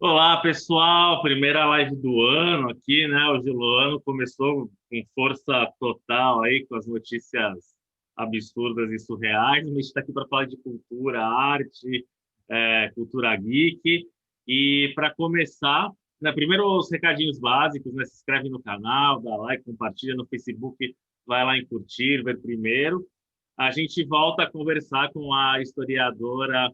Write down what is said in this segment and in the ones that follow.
Olá, pessoal. Primeira live do ano aqui, né? Hoje o ano começou com força total aí, com as notícias absurdas e surreais. A gente está aqui para falar de cultura, arte, cultura geek. E para começar, né, primeiro os recadinhos básicos, né? Se inscreve no canal, dá like, compartilha no Facebook, vai lá em curtir, ver primeiro. A gente volta a conversar com a historiadora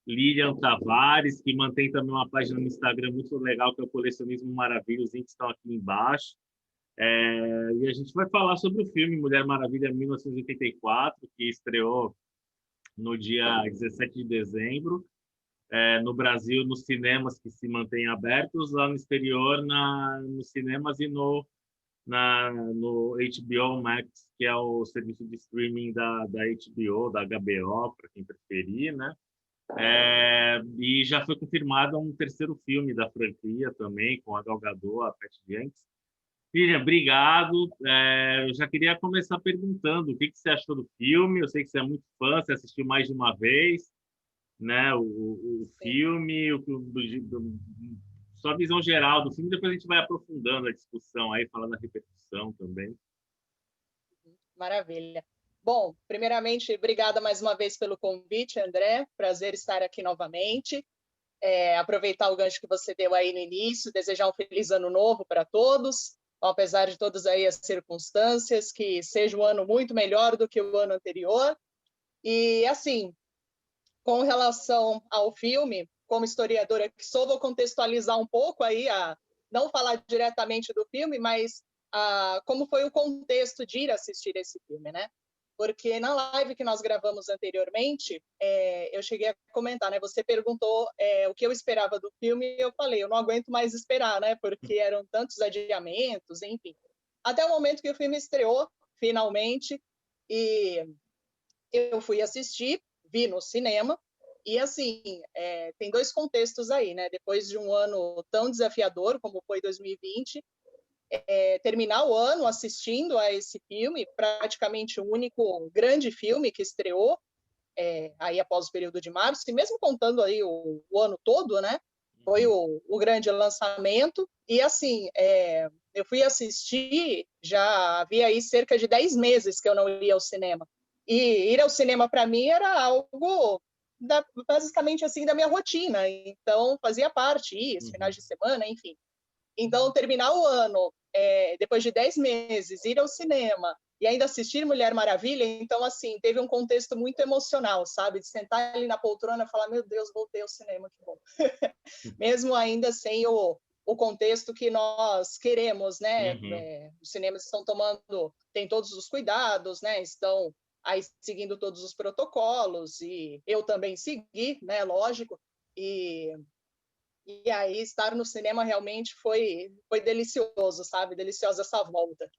Lilian Tavares, que mantém também uma página no Instagram muito legal, que é o Colecionismo Maravilha. Os links estão aqui embaixo. E a gente vai falar sobre o filme Mulher Maravilha 1984, que estreou no dia 17 de dezembro, no Brasil, nos cinemas que se mantêm abertos, lá no exterior, nos cinemas e no HBO Max, que é o serviço de streaming da HBO, da HBO, para quem preferir, né? E já foi confirmado um terceiro filme da franquia também, com a Gal Gadot, a Patty Jenkins. Filha, obrigado. Eu já queria começar perguntando o que você achou do filme. Eu sei que você é muito fã, você assistiu mais de uma vez, né? O Sim. filme, sua visão geral do filme. Depois a gente vai aprofundando a discussão aí, falando da repercussão também. Maravilha. Bom, primeiramente, obrigada mais uma vez pelo convite, André. Prazer estar aqui novamente. Aproveitar o gancho que você deu aí no início, desejar um feliz ano novo para todos, apesar de todas aí as circunstâncias, que seja um ano muito melhor do que o ano anterior. E, assim, com relação ao filme, como historiadora que sou, vou contextualizar um pouco aí, não falar diretamente do filme, mas como foi o contexto de ir assistir esse filme, né? Porque na live que nós gravamos anteriormente, eu cheguei a comentar, né? Você perguntou o que eu esperava do filme e eu falei, eu não aguento mais esperar, né? Porque eram tantos adiamentos, enfim. Até o momento que o filme estreou, finalmente, e eu fui assistir, vi no cinema, e assim, tem dois contextos aí, né? Depois de um ano tão desafiador como foi 2020, terminar o ano assistindo a esse filme, praticamente o único grande filme que estreou aí após o período de março, e mesmo contando aí o ano todo, né? Foi o grande lançamento, e assim, eu fui assistir, já havia aí cerca de 10 meses que eu não ia ao cinema. E ir ao cinema para mim era algo basicamente assim da minha rotina, então fazia parte, ir, finais Uhum. de semana, enfim. Então, terminar o ano, depois de 10 meses, ir ao cinema e ainda assistir Mulher Maravilha, então, assim, teve um contexto muito emocional, sabe? De sentar ali na poltrona e falar, meu Deus, voltei ao cinema, que bom. Mesmo ainda sem o contexto que nós queremos, né? Uhum. Os cinemas estão tomando, tem todos os cuidados, né? Estão aí seguindo todos os protocolos, e eu também segui, né? Lógico, e aí, estar no cinema realmente foi delicioso, sabe? Deliciosa essa volta.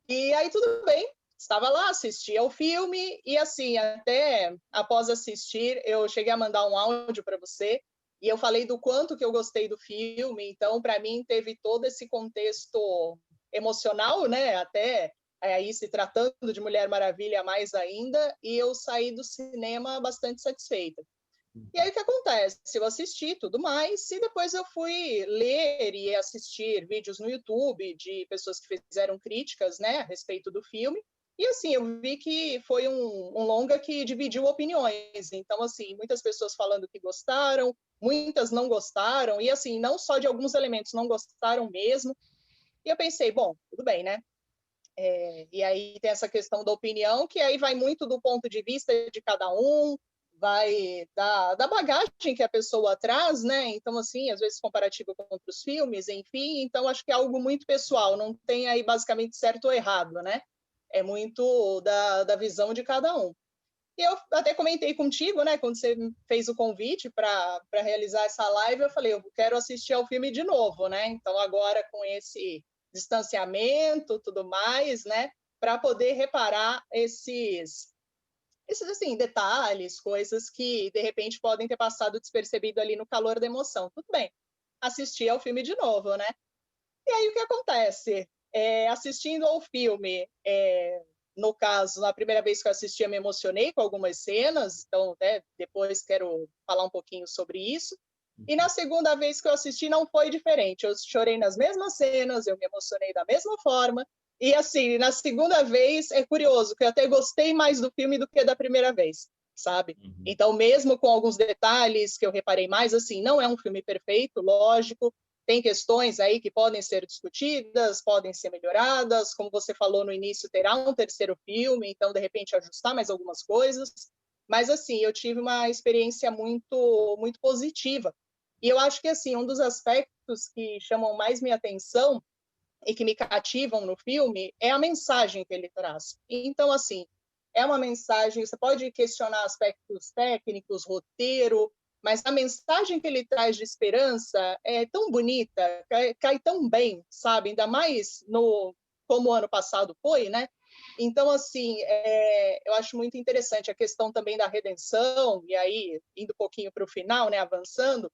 E aí, tudo bem. Estava lá, assisti ao filme, e assim, até após assistir, eu cheguei a mandar um áudio para você, e eu falei do quanto que eu gostei do filme. Então, para mim, teve todo esse contexto emocional, né? Até aí, se tratando de Mulher Maravilha mais ainda, e eu saí do cinema bastante satisfeita. E aí o que acontece? Eu assisti tudo mais, e depois eu fui ler e assistir vídeos no YouTube de pessoas que fizeram críticas, né, a respeito do filme. E assim, eu vi que foi um longa que dividiu opiniões. Então, assim, muitas pessoas falando que gostaram, muitas não gostaram, e assim, não só de alguns elementos, não gostaram mesmo. E eu pensei, bom, tudo bem, né? E aí tem essa questão da opinião, que aí vai muito do ponto de vista de cada um, vai da bagagem que a pessoa traz, né? Então, assim, às vezes comparativo com outros filmes, enfim. Então, acho que é algo muito pessoal, não tem aí basicamente certo ou errado, né? É muito da visão de cada um. E eu até comentei contigo, né? Quando você fez o convite para realizar essa live, eu falei, eu quero assistir ao filme de novo, né? Então, agora com esse distanciamento, tudo mais, né? Para poder reparar esses assim, detalhes, coisas que de repente podem ter passado despercebido ali no calor da emoção. Tudo bem, assisti ao filme de novo, né? E aí o que acontece? Assistindo ao filme, no caso, na primeira vez que eu assisti, eu me emocionei com algumas cenas, então depois quero falar um pouquinho sobre isso. E na segunda vez que eu assisti não foi diferente. Eu chorei nas mesmas cenas, eu me emocionei da mesma forma. E assim, na segunda vez é curioso, que eu até gostei mais do filme do que da primeira vez, sabe? Uhum. Então, mesmo com alguns detalhes que eu reparei mais, assim, não é um filme perfeito, lógico. Tem questões aí que podem ser discutidas, podem ser melhoradas. Como você falou no início, terá um terceiro filme, então, de repente, ajustar mais algumas coisas. Mas, assim, eu tive uma experiência muito, muito positiva. E eu acho que, assim, um dos aspectos que chamam mais minha atenção e que me cativam no filme é a mensagem que ele traz. Então, assim, é uma mensagem, você pode questionar aspectos técnicos, roteiro, mas a mensagem que ele traz de esperança é tão bonita, cai tão bem, sabe? Ainda mais no como o ano passado foi, né? Então, assim, eu acho muito interessante a questão também da redenção, e aí, indo um pouquinho para o final, né, avançando,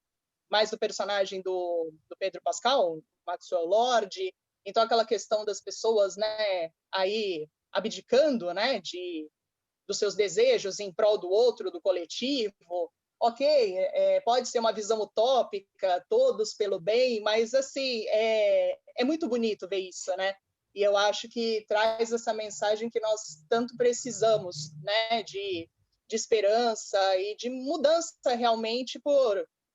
mais do personagem do Pedro Pascal, Maxwell Lord. Então, aquela questão das pessoas, né, aí abdicando, né, dos seus desejos em prol do outro, do coletivo. Ok, pode ser uma visão utópica, todos pelo bem, mas, assim, é muito bonito ver isso, né? E eu acho que traz essa mensagem que nós tanto precisamos, né, de esperança e de mudança realmente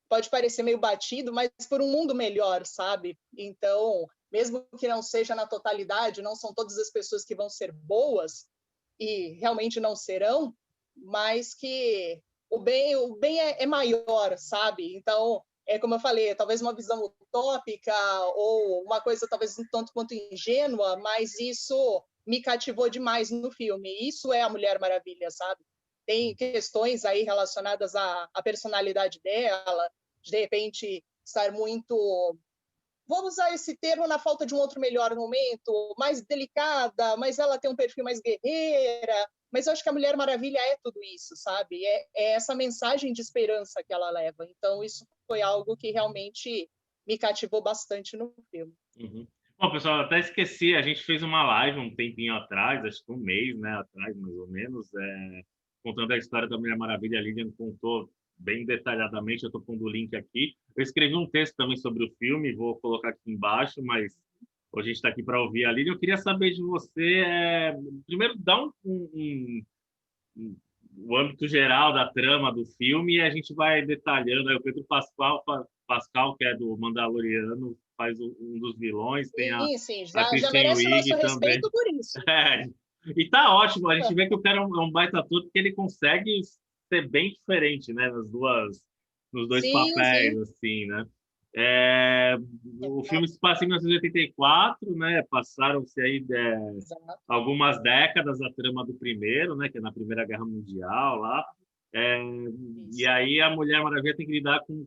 pode parecer meio batido, mas por um mundo melhor, sabe? Então, mesmo que não seja na totalidade, não são todas as pessoas que vão ser boas e realmente não serão, mas que o bem é maior, sabe? Então, como eu falei, talvez uma visão utópica ou uma coisa talvez um tanto quanto ingênua, mas isso me cativou demais no filme. Isso é a Mulher Maravilha, sabe? Tem questões aí relacionadas à personalidade dela, de repente estar muito, vou usar esse termo na falta de um outro melhor momento, mais delicada, mas ela tem um perfil mais guerreira. Mas eu acho que a Mulher Maravilha é tudo isso, sabe? É essa mensagem de esperança que ela leva. Então, isso foi algo que realmente me cativou bastante no filme. Uhum. Bom, pessoal, eu até esqueci, a gente fez uma live um tempinho atrás, acho que um mês, né, atrás, mais ou menos, contando a história da Mulher Maravilha. A Lilian contou bem detalhadamente, eu estou pondo o link aqui. Eu escrevi um texto também sobre o filme, vou colocar aqui embaixo, mas hoje a gente está aqui para ouvir a Lilian. Eu queria saber de você, primeiro, dar o âmbito geral da trama do filme e a gente vai detalhando. Aí o Pedro Pascal, que é do Mandaloriano, faz um dos vilões, tem Sim, sim, a já Kristen merece o nosso Wiig também. respeito por isso. É, e tá ótimo, a gente vê que o cara é um baita ator porque ele consegue ser bem diferente, né, nos dois Sim, papéis, sim. assim, né? É, o filme se passa em 1984, né? Passaram-se aí Exato. algumas décadas a trama do primeiro, né? Que é na Primeira Guerra Mundial lá. É, e Isso. aí a Mulher Maravilha tem que lidar com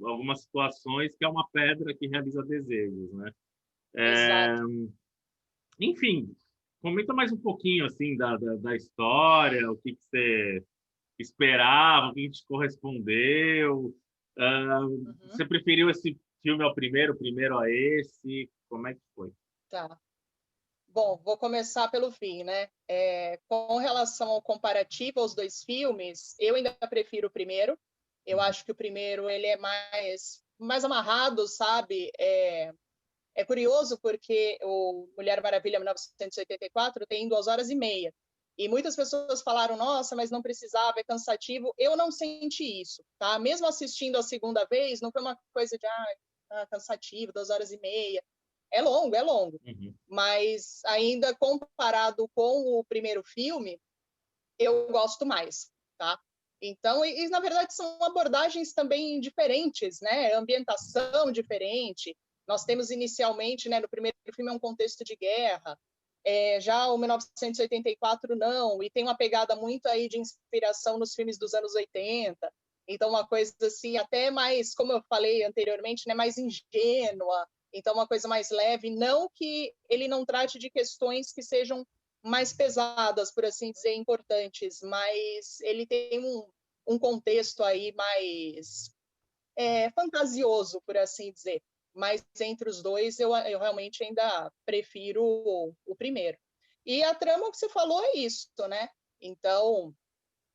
algumas situações que é uma pedra que realiza desejos, né? É, Exato. enfim, comenta mais um pouquinho assim da história, o que você esperava, o que te correspondeu. Ah, Uhum. você preferiu esse filme ao primeiro, o primeiro a esse? Como é que foi? Tá. Bom, vou começar pelo fim, né? Com relação ao comparativo aos dois filmes, eu ainda prefiro o primeiro. Eu Uhum. acho que o primeiro ele é mais amarrado, sabe? É curioso porque o Mulher Maravilha 1984 tem 2 horas e meia. E muitas pessoas falaram, nossa, mas não precisava, é cansativo. Eu não senti isso, tá? Mesmo assistindo a segunda vez, não foi uma coisa de, cansativo, 2 horas e meia. É longo. Uhum. Mas ainda comparado com o primeiro filme, eu gosto mais, tá? Então, na verdade são abordagens também diferentes, né? Ambientação diferente. Nós temos inicialmente, né, no primeiro filme é um contexto de guerra, já o 1984 não, e tem uma pegada muito aí de inspiração nos filmes dos anos 80. Então, uma coisa assim, até mais, como eu falei anteriormente, né, mais ingênua. Então, uma coisa mais leve. Não que ele não trate de questões que sejam mais pesadas, por assim dizer, importantes, mas ele tem um contexto aí mais fantasioso, por assim dizer. Mas entre os dois, eu realmente ainda prefiro o primeiro. E a trama que você falou é isso, né? Então,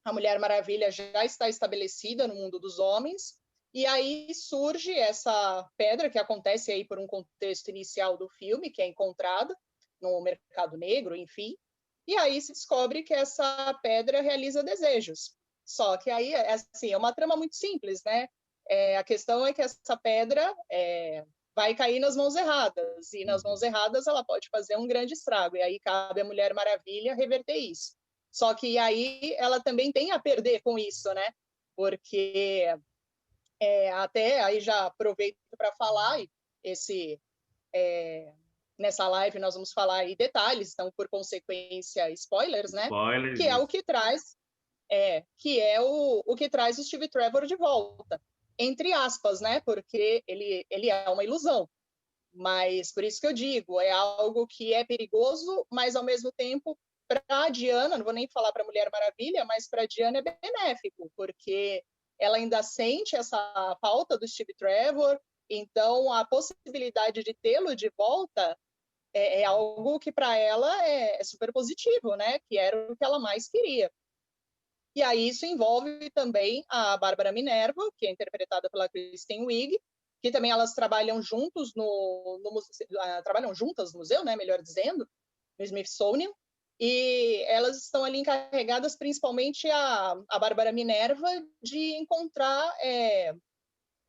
a Mulher Maravilha já está estabelecida no mundo dos homens, E aí surge essa pedra que acontece aí por um contexto inicial do filme, que é encontrada no mercado negro, enfim. E aí se descobre que essa pedra realiza desejos. Só que aí, assim, é uma trama muito simples, né? A questão é que essa pedra vai cair nas mãos erradas, e nas mãos erradas ela pode fazer um grande estrago, e aí cabe à Mulher Maravilha reverter isso. Só que aí ela também tem a perder com isso, né? Porque até aí já aproveito para falar, esse nessa live nós vamos falar aí detalhes, então por consequência spoilers, né? Spoilers, Que é o isso. que traz o que traz o Steve Trevor de volta, entre aspas, né? Porque ele é uma ilusão, mas por isso que eu digo, é algo que é perigoso, mas ao mesmo tempo para a Diana, não vou nem falar para a Mulher Maravilha, mas para a Diana é benéfico, porque ela ainda sente essa falta do Steve Trevor, então a possibilidade de tê-lo de volta é algo que para ela é super positivo, né? Que era o que ela mais queria. E aí isso envolve também a Bárbara Minerva, que é interpretada pela Kristen Wiig, que também elas trabalham juntos trabalham juntas no museu, né, melhor dizendo, no Smithsonian, e elas estão ali encarregadas principalmente a Bárbara Minerva de encontrar,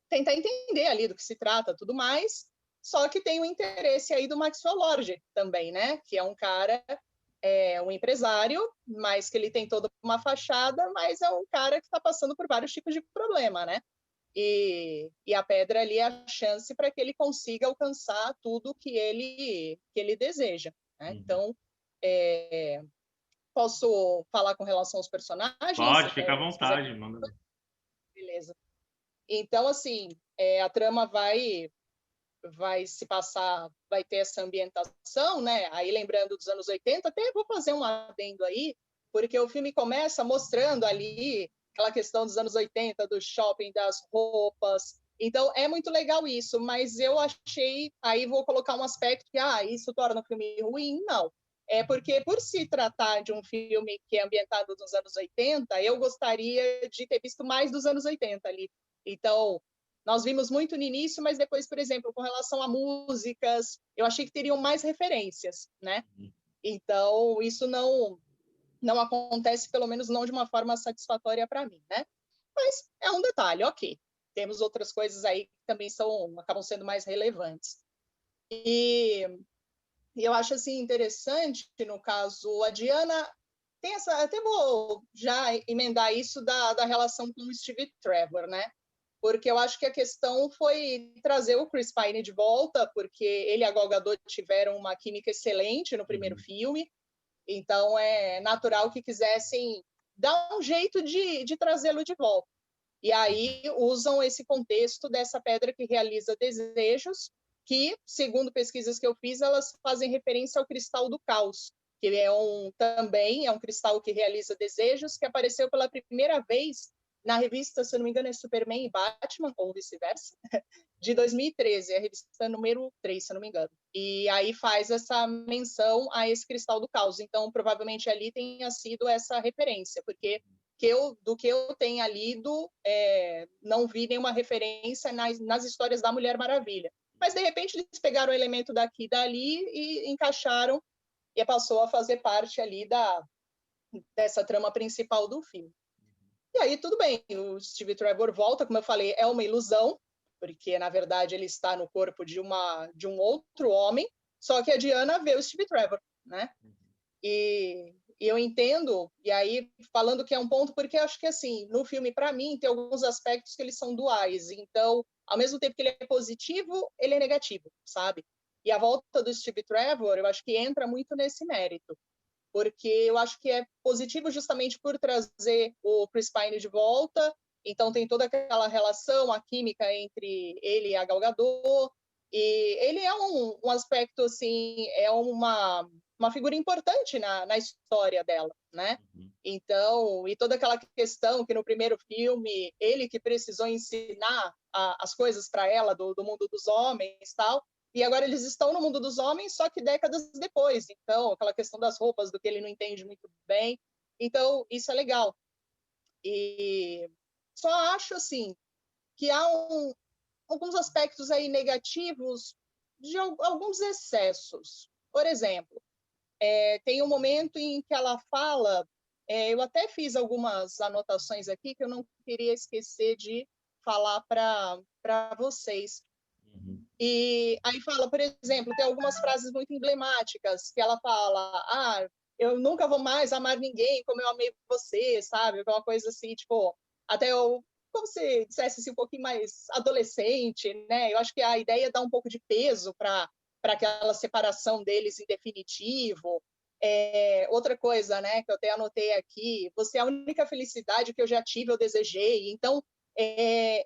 tentar entender ali do que se trata, tudo mais, só que tem o interesse aí do Maxwell Lord também, né, que é um cara um empresário, mas que ele tem toda uma fachada, mas é um cara que está passando por vários tipos de problema, né? E a pedra ali é a chance para que ele consiga alcançar tudo que ele deseja. Né? Então, posso falar com relação aos personagens? Pode, fica à Se quiser. vontade, manda. Beleza. Então, assim, a trama vai se passar, vai ter essa ambientação, né? Aí lembrando dos anos 80, até vou fazer um adendo aí, porque o filme começa mostrando ali aquela questão dos anos 80, do shopping, das roupas. Então é muito legal isso, mas eu achei, aí vou colocar um aspecto que isso torna o filme ruim, não. É porque por se tratar de um filme que é ambientado nos anos 80, eu gostaria de ter visto mais dos anos 80 ali. Então, nós vimos muito no início, mas depois, por exemplo, com relação a músicas, eu achei que teriam mais referências, né? Então, isso não acontece, pelo menos não de uma forma satisfatória para mim, né? Mas é um detalhe, ok. Temos outras coisas aí que também acabam sendo mais relevantes. E eu acho assim interessante, no caso, a Diana tem essa, até vou já emendar isso da relação com o Steve Trevor, né? Porque eu acho que a questão foi trazer o Chris Pine de volta, porque ele e a Gal Gadot tiveram uma química excelente no primeiro filme, então é natural que quisessem dar um jeito de trazê-lo de volta. E aí usam esse contexto dessa pedra que realiza desejos, que, segundo pesquisas que eu fiz, elas fazem referência ao cristal do caos, que também é um cristal que realiza desejos, que apareceu pela primeira vez na revista, se eu não me engano, é Superman e Batman, ou vice-versa, de 2013, é a revista número 3, se eu não me engano. E aí faz essa menção a esse cristal do caos. Então, provavelmente ali tenha sido essa referência, porque do que eu tenha lido, não vi nenhuma referência nas histórias da Mulher Maravilha. Mas, de repente, eles pegaram o elemento daqui e dali e encaixaram e passou a fazer parte ali dessa trama principal do filme. E aí, tudo bem, o Steve Trevor volta, como eu falei, é uma ilusão, porque, na verdade, ele está no corpo de um outro homem, só que a Diana vê o Steve Trevor, né? E eu entendo, e aí falando que é um ponto, porque eu acho que, assim, no filme, para mim, tem alguns aspectos que eles são duais. Então, ao mesmo tempo que ele é positivo, ele é negativo, sabe? E a volta do Steve Trevor, eu acho que entra muito nesse mérito, porque eu acho que é positivo justamente por trazer o Chris Pine de volta, então tem toda aquela relação, a química entre ele e a Gal Gadot, e ele é um aspecto, assim, é uma figura importante na história dela, né? Então, e toda aquela questão que no primeiro filme, ele que precisou ensinar as coisas para ela do mundo dos homens tal, e agora eles estão no mundo dos homens, só que décadas depois. Então, aquela questão das roupas, do que ele não entende muito bem. Então, isso é legal. E só acho, assim, que há alguns aspectos aí negativos de alguns excessos. Por exemplo, tem um momento em que ela fala, eu até fiz algumas anotações aqui que eu não queria esquecer de falar para vocês. Uhum. E aí fala, por exemplo, tem algumas frases muito emblemáticas, que ela fala, eu nunca vou mais amar ninguém como eu amei você, sabe? Aquela coisa assim, tipo, até eu, como se dissesse assim, um pouquinho mais adolescente, né? Eu acho que a ideia dá um pouco de peso para aquela separação deles em definitivo. Outra coisa, né, que eu até anotei aqui, você é a única felicidade que eu já tive, eu desejei. Então,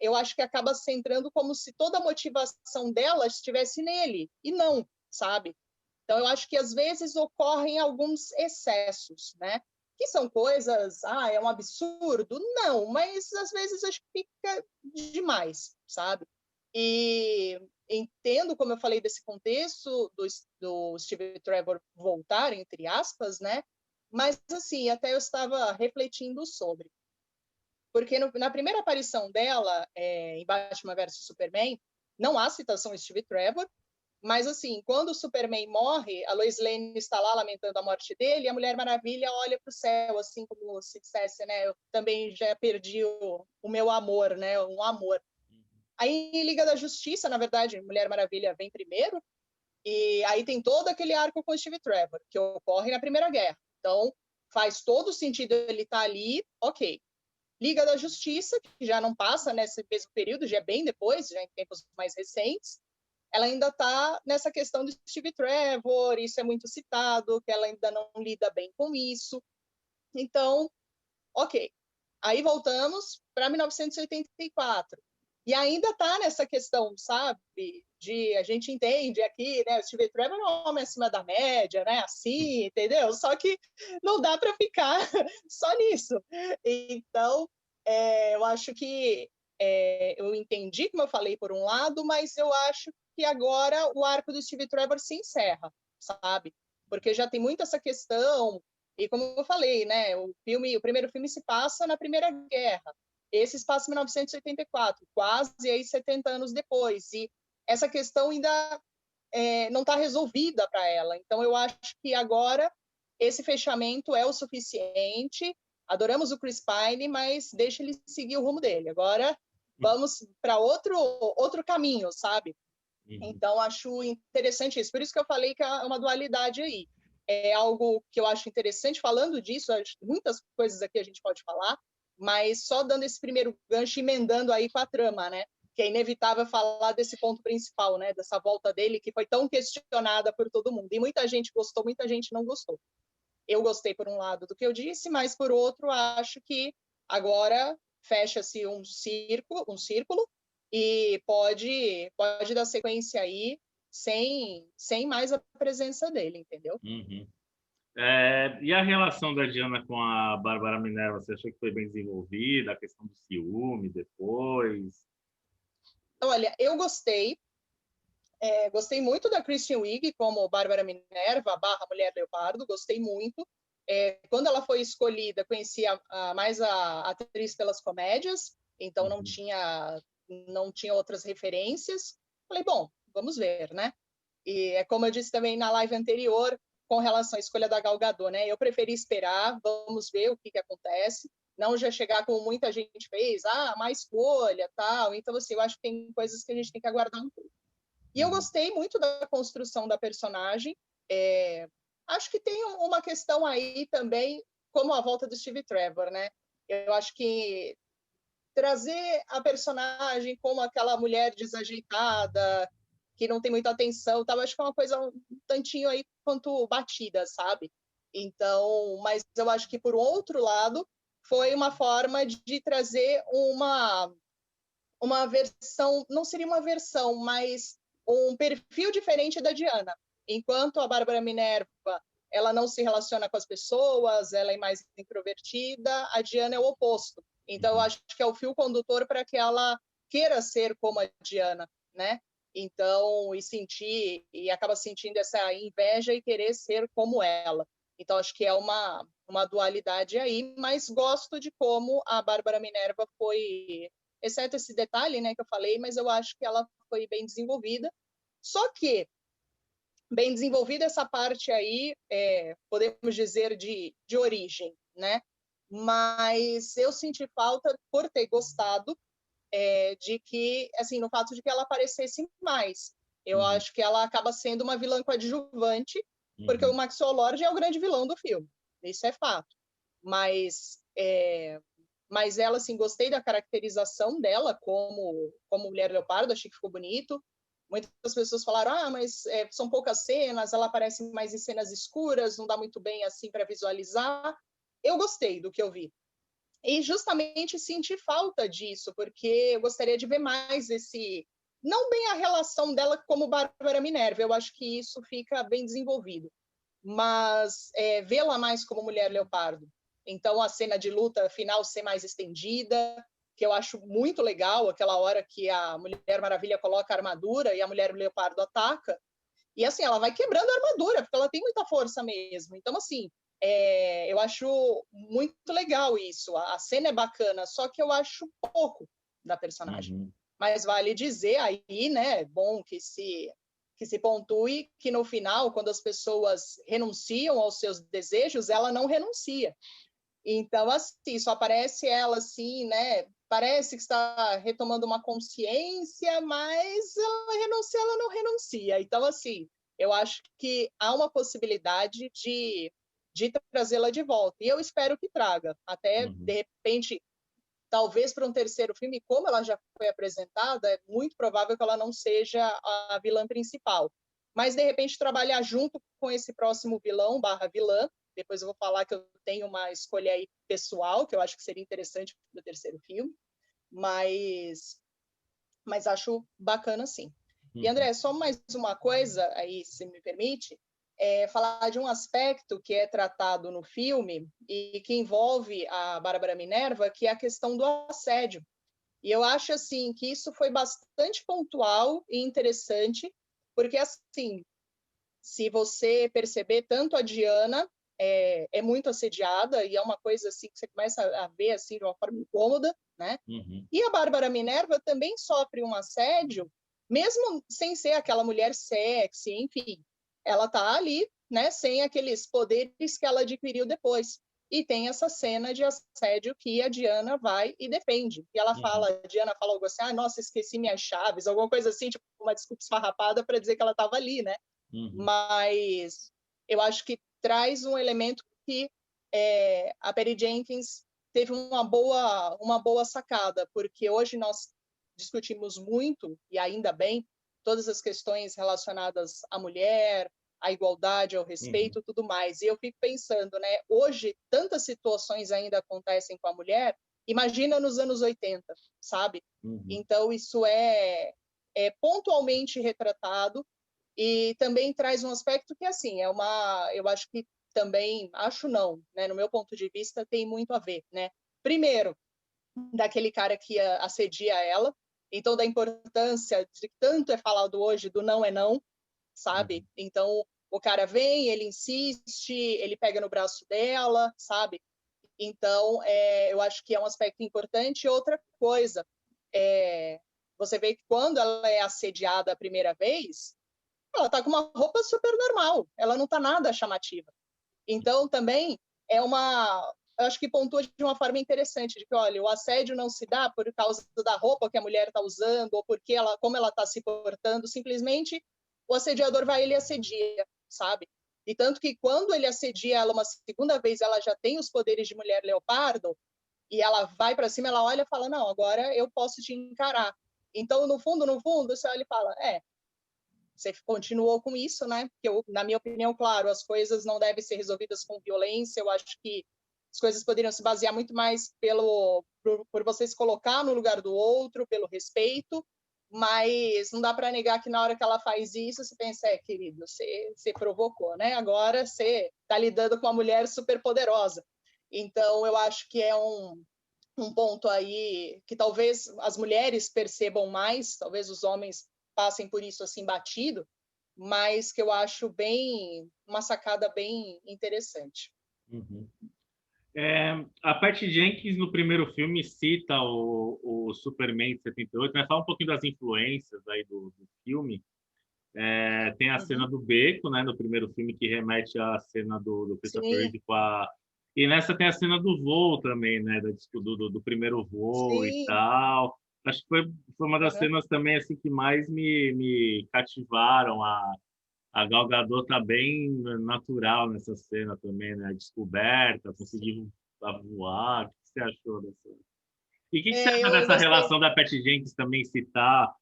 eu acho que acaba centrando como se toda a motivação dela estivesse nele, e não, sabe? Então, eu acho que às vezes ocorrem alguns excessos, né? Que são coisas, é um absurdo? Não, mas às vezes acho que fica demais, sabe? E entendo, como eu falei, desse contexto do Steve Trevor voltar, entre aspas, né? Mas, assim, até eu estava refletindo sobre. Porque na primeira aparição dela, em Batman vs Superman, não há citação a Steve Trevor, mas, assim, quando o Superman morre, a Lois Lane está lá lamentando a morte dele, e a Mulher Maravilha olha para o céu, assim como se dissesse, né, eu também já perdi o meu amor, né, um amor. Aí, em Liga da Justiça, na verdade, Mulher Maravilha vem primeiro, e aí tem todo aquele arco com o Steve Trevor, que ocorre na Primeira Guerra. Então, faz todo sentido ele estar ali, ok. Liga da Justiça, que já não passa nesse mesmo período, já é bem depois, já em tempos mais recentes, ela ainda está nessa questão do Steve Trevor, isso é muito citado, que ela ainda não lida bem com isso. Então, ok. Aí voltamos para 1984. E ainda está nessa questão, sabe? A gente entende aqui, né? O Steve Trevor é um homem acima da média, né? Assim, entendeu? Só que não dá para ficar só nisso. Então, eu acho que eu entendi, como eu falei, por um lado, mas eu acho que agora o arco do Steve Trevor se encerra, sabe? Porque já tem muito essa questão, e como eu falei, né, o primeiro filme se passa na Primeira Guerra. Esse se passa em 1984, quase aí 70 anos depois. E essa questão ainda não está resolvida para ela. Então, eu acho que agora esse fechamento é o suficiente. Adoramos o Chris Pine, mas deixa ele seguir o rumo dele. Agora vamos para outro caminho, sabe? Então, acho interessante isso. Por isso que eu falei que é uma dualidade aí. É algo que eu acho interessante. Falando disso, muitas coisas aqui a gente pode falar, mas só dando esse primeiro gancho, emendando aí com a trama, né? Que é inevitável falar desse ponto principal, né? Dessa volta dele, que foi tão questionada por todo mundo. E muita gente gostou, muita gente não gostou. Eu gostei, por um lado, do que eu disse, mas, por outro, acho que agora fecha-se um círculo, e pode dar sequência aí sem mais a presença dele, entendeu? Uhum. E a relação da Diana com a Bárbara Minerva, você achou que foi bem desenvolvida? A questão do ciúme depois? Olha, eu gostei muito da Kristen Wiig como Bárbara Minerva, / Mulher Leopardo, gostei muito. Quando ela foi escolhida, conhecia mais a atriz pelas comédias, então não tinha outras referências. Falei, bom, vamos ver, né? E é como eu disse também na live anterior, com relação à escolha da Gal Gadot, né? Eu preferi esperar, vamos ver o que acontece, não já chegar como muita gente fez, má escolha, tal. Então, assim, eu acho que tem coisas que a gente tem que aguardar um pouco. E eu gostei muito da construção da personagem. Acho que tem uma questão aí também, como a volta do Steve Trevor, né? Eu acho que trazer a personagem como aquela mulher desajeitada, que não tem muita atenção, tal, acho que é uma coisa um tantinho aí quanto batida, sabe? Então, mas eu acho que, por outro lado, foi uma forma de trazer uma versão, não seria uma versão, mas um perfil diferente da Diana. Enquanto a Bárbara Minerva, ela não se relaciona com as pessoas, ela é mais introvertida, a Diana é o oposto. Então, eu acho que é o fio condutor para que ela queira ser como a Diana, né? Então, e acaba sentindo essa inveja e querer ser como ela. Então, acho que é uma dualidade aí, mas gosto de como a Bárbara Minerva foi exceto esse detalhe, né, que eu falei, mas eu acho que ela foi bem desenvolvida. Só que, bem desenvolvida essa parte aí, podemos dizer, de origem, né? Mas eu senti falta, por ter gostado, de que, assim, no fato de que ela aparecesse mais. Eu acho que ela acaba sendo uma vilã coadjuvante, porque o Maxwell Lord é o grande vilão do filme. Isso é fato. Mas ela, assim, gostei da caracterização dela como Mulher Leopardo, achei que ficou bonito. Muitas pessoas falaram, mas são poucas cenas, ela aparece mais em cenas escuras, não dá muito bem, assim, para visualizar. Eu gostei do que eu vi. E justamente senti falta disso, porque eu gostaria de ver mais não bem a relação dela como Bárbara Minerva, eu acho que isso fica bem desenvolvido, mas vê-la mais como Mulher Leopardo. Então, a cena de luta final ser mais estendida, que eu acho muito legal, aquela hora que a Mulher Maravilha coloca a armadura e a Mulher Leopardo ataca, e assim, ela vai quebrando a armadura, porque ela tem muita força mesmo. Então, assim, eu acho muito legal isso. A cena é bacana, só que eu acho pouco da personagem. Mas vale dizer aí, né, é bom que se pontue que no final, quando as pessoas renunciam aos seus desejos, ela não renuncia. Então, assim, só aparece ela assim, né? Parece que está retomando uma consciência, mas ela não renuncia. Então, assim, eu acho que há uma possibilidade de trazê-la de volta. E eu espero que traga. Até, de repente, talvez para um terceiro filme, como ela já foi apresentada, é muito provável que ela não seja a vilã principal. Mas, de repente, trabalhar junto com esse próximo vilão, barra vilã. Depois eu vou falar que eu tenho uma escolha aí pessoal, que eu acho que seria interessante para o terceiro filme. Mas acho bacana, sim. E, André, só mais uma coisa aí, se me permite, falar de um aspecto que é tratado no filme e que envolve a Bárbara Minerva, que é a questão do assédio. E eu acho, assim, que isso foi bastante pontual e interessante, porque, assim, se você perceber, tanto a Diana é muito assediada, e é uma coisa, assim, que você começa a ver, assim, de uma forma incômoda, né? E a Bárbara Minerva também sofre um assédio, mesmo sem ser aquela mulher sexy, enfim. Ela tá ali, né, sem aqueles poderes que ela adquiriu depois. E tem essa cena de assédio que a Diana vai e defende. E ela fala, a Diana fala algo assim, nossa, esqueci minhas chaves, alguma coisa assim, tipo uma desculpa esfarrapada para dizer que ela estava ali, né? Mas eu acho que traz um elemento que a Patty Jenkins teve uma boa sacada, porque hoje nós discutimos muito, e ainda bem, todas as questões relacionadas à mulher, à igualdade, ao respeito, tudo mais. E eu fico pensando, né, hoje tantas situações ainda acontecem com a mulher, imagina nos anos 80, sabe? Então isso é pontualmente retratado e também traz um aspecto que, assim, eu acho que também, acho não, né, no meu ponto de vista, tem muito a ver, né? Primeiro, daquele cara que assedia ela, então da importância de tanto é falado hoje do não é não, sabe? Então, o cara vem, ele insiste, ele pega no braço dela, sabe? Então, eu acho que é um aspecto importante. Outra coisa, você vê que quando ela é assediada a primeira vez, ela tá com uma roupa super normal, ela não tá nada chamativa. Então, também eu acho que pontua de uma forma interessante, de que, olha, o assédio não se dá por causa da roupa que a mulher está usando, ou porque como ela está se portando, simplesmente o assediador vai e ele assedia, sabe? E tanto que quando ele assedia ela uma segunda vez, ela já tem os poderes de mulher leopardo, e ela vai para cima, ela olha e fala, não, agora eu posso te encarar. Então, no fundo, você olha e fala, você continuou com isso, né? Porque, na minha opinião, claro, as coisas não devem ser resolvidas com violência. Eu acho que as coisas poderiam se basear muito mais por você se colocar no lugar do outro, pelo respeito, mas não dá para negar que na hora que ela faz isso, você pensa, querido, você provocou, né? Agora você está lidando com uma mulher super poderosa. Então, eu acho que é um ponto aí que talvez as mulheres percebam mais, talvez os homens passem por isso assim batido, mas que eu acho uma sacada bem interessante. A Patty Jenkins, no primeiro filme, cita o Superman de 78, né? Fala um pouquinho das influências aí do filme. Tem a cena Uhum. do beco, né? No primeiro filme, que remete à cena do Christopher Sim, Reeve com a... E nessa tem a cena do voo também, né? Do primeiro voo e sim. tal. Acho que foi uma das Uhum. cenas também assim que mais me cativaram. A Gal Gadot tá bem natural nessa cena também, né? A descoberta, conseguiu voar. O que você achou dessa? E o que você acha Eu dessa gostei. relação da Patty Jenkins também citar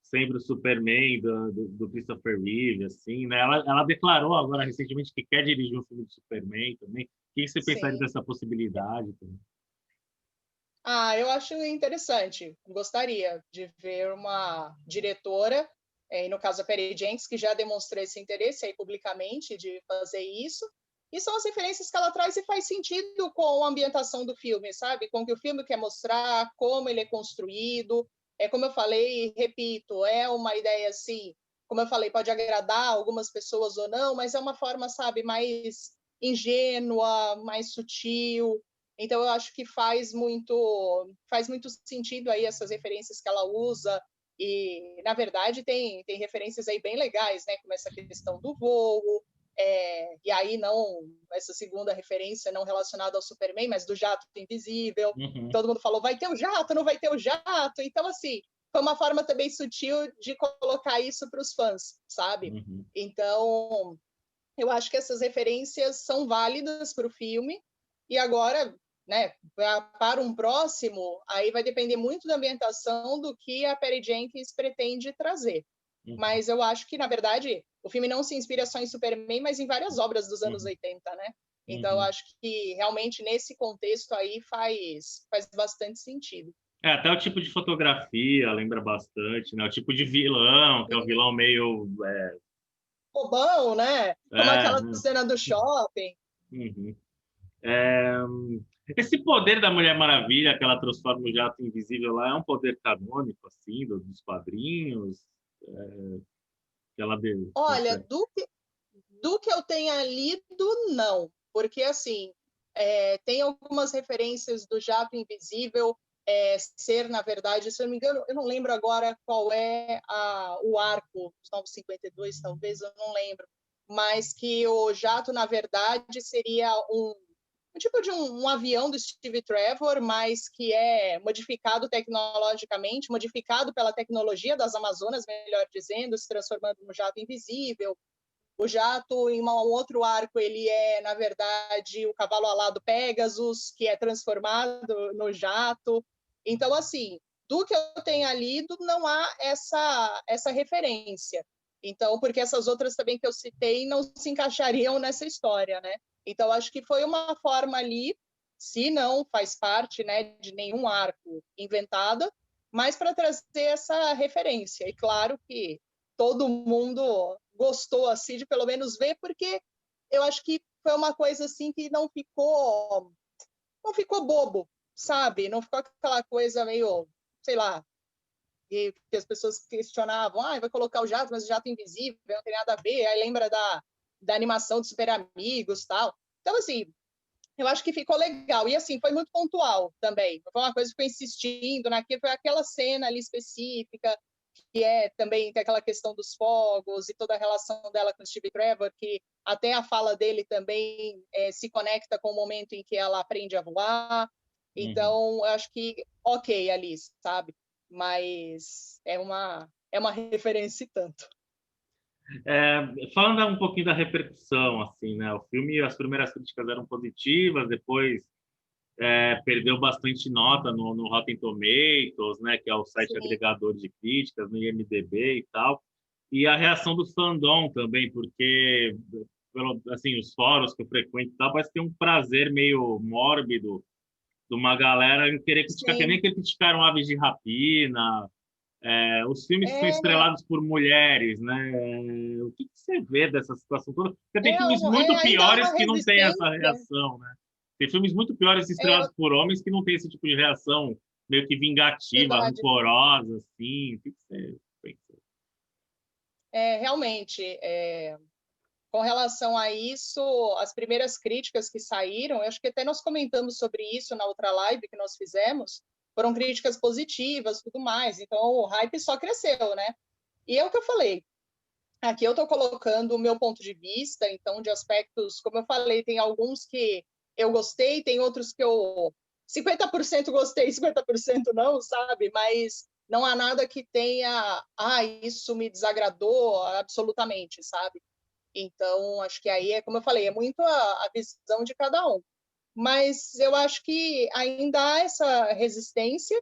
sempre o Superman do Christopher Reeve, assim, né? Ela declarou agora recentemente que quer dirigir um filme de Superman também. O que você pensaria Sim. dessa possibilidade também? Eu acho interessante. Gostaria de ver uma diretora, e no caso a Perry Jenkins, que já demonstrou esse interesse aí publicamente de fazer isso. E são as referências que ela traz e faz sentido com a ambientação do filme, sabe? Com o que o filme quer mostrar, como ele é construído. É como eu falei e repito, é uma ideia assim, como eu falei, pode agradar algumas pessoas ou não, mas é uma forma, sabe, mais ingênua, mais sutil. Então, eu acho que faz muito sentido aí essas referências que ela usa. E, na verdade, tem referências aí bem legais, né? Como essa questão do voo, e aí não, essa segunda referência não relacionada ao Superman, mas do jato invisível. Uhum, Todo mundo falou, vai ter o jato, não vai ter o jato. Então, assim, foi uma forma também sutil de colocar isso para os fãs, sabe? uhum. Então, eu acho que essas referências são válidas para o filme. E agora, né, para um próximo, aí vai depender muito da ambientação do que a Perry Jenkins pretende trazer. Uhum, Mas eu acho que, na verdade, o filme não se inspira só em Superman, mas em várias obras dos anos uhum, 80, né? Então, eu uhum. acho que realmente nesse contexto aí faz bastante sentido. Até o tipo de fotografia lembra bastante, né? O tipo de vilão, que é o E vilão meio... bobão, né? Como aquela Né? cena do shopping. Uhum. É, esse poder da Mulher Maravilha, que ela transforma o jato invisível lá, é um poder canônico, assim, dos quadrinhos, que ela Olha, consegue. do que eu tenha lido, não. Porque, assim, tem algumas referências do Jato Invisível ser, na verdade, se eu não me engano, eu não lembro agora qual é o arco, os 952, talvez, eu não lembro. Mas que o jato, na verdade, seria um tipo de um avião do Steve Trevor, mas que é modificado tecnologicamente, modificado pela tecnologia das Amazonas, melhor dizendo, se transformando no jato invisível. O jato, em um outro arco, ele é, na verdade, o cavalo alado Pegasus, que é transformado no jato. Então, assim, do que eu tenha lido, não há essa referência. Então, porque essas outras também que eu citei não se encaixariam nessa história, né? Então, acho que foi uma forma ali, se não faz parte, né, de nenhum arco inventada, mas para trazer essa referência. E claro que todo mundo gostou assim de pelo menos ver, porque eu acho que foi uma coisa assim que não ficou bobo, sabe? Não ficou aquela coisa meio, sei lá, que as pessoas questionavam, vai colocar o jato, mas o jato é invisível, não tem nada a ver, aí lembra da animação de Super Amigos, tal. Então, assim, eu acho que ficou legal. E, assim, foi muito pontual também. Foi uma coisa que foi insistindo naquilo, foi aquela cena ali específica, que também tem aquela questão dos fogos e toda a relação dela com o Steve Trevor, que até a fala dele também se conecta com o momento em que ela aprende a voar. Uhum. Então, eu acho que ok ali, sabe? Mas é uma referência e tanto. Falando um pouquinho da repercussão, assim, né? O filme, as primeiras críticas eram positivas, depois perdeu bastante nota no Rotten Tomatoes, né? Que é o site Sim, agregador de críticas, no IMDb e tal. E a reação do fandom também, porque assim, os fóruns que eu frequento e tal, parece que tem um prazer meio mórbido de uma galera em querer criticar, que sim. nem que criticaram Aves de Rapina, os filmes que são É, estrelados por mulheres, né? O que você vê dessa situação toda? Porque tem filmes muito ainda há piores uma que não têm essa resistência. reação, né? Tem filmes muito piores É estrelados por homens que não têm esse tipo de reação meio que vingativa, verdade. rancorosa, assim. O que você pensa? Realmente. com relação a isso, as primeiras críticas que saíram, eu acho que até nós comentamos sobre isso na outra live que nós fizemos, foram críticas positivas, tudo mais. Então, o hype só cresceu, né? E é o que eu falei. Aqui eu estou colocando o meu ponto de vista, então, de aspectos, como eu falei, tem alguns que eu gostei, tem outros que eu 50% gostei, 50% não, sabe? Mas não há nada que tenha, isso me desagradou absolutamente, sabe? Então, acho que aí é como eu falei, é muito a visão de cada um. Mas eu acho que ainda há essa resistência,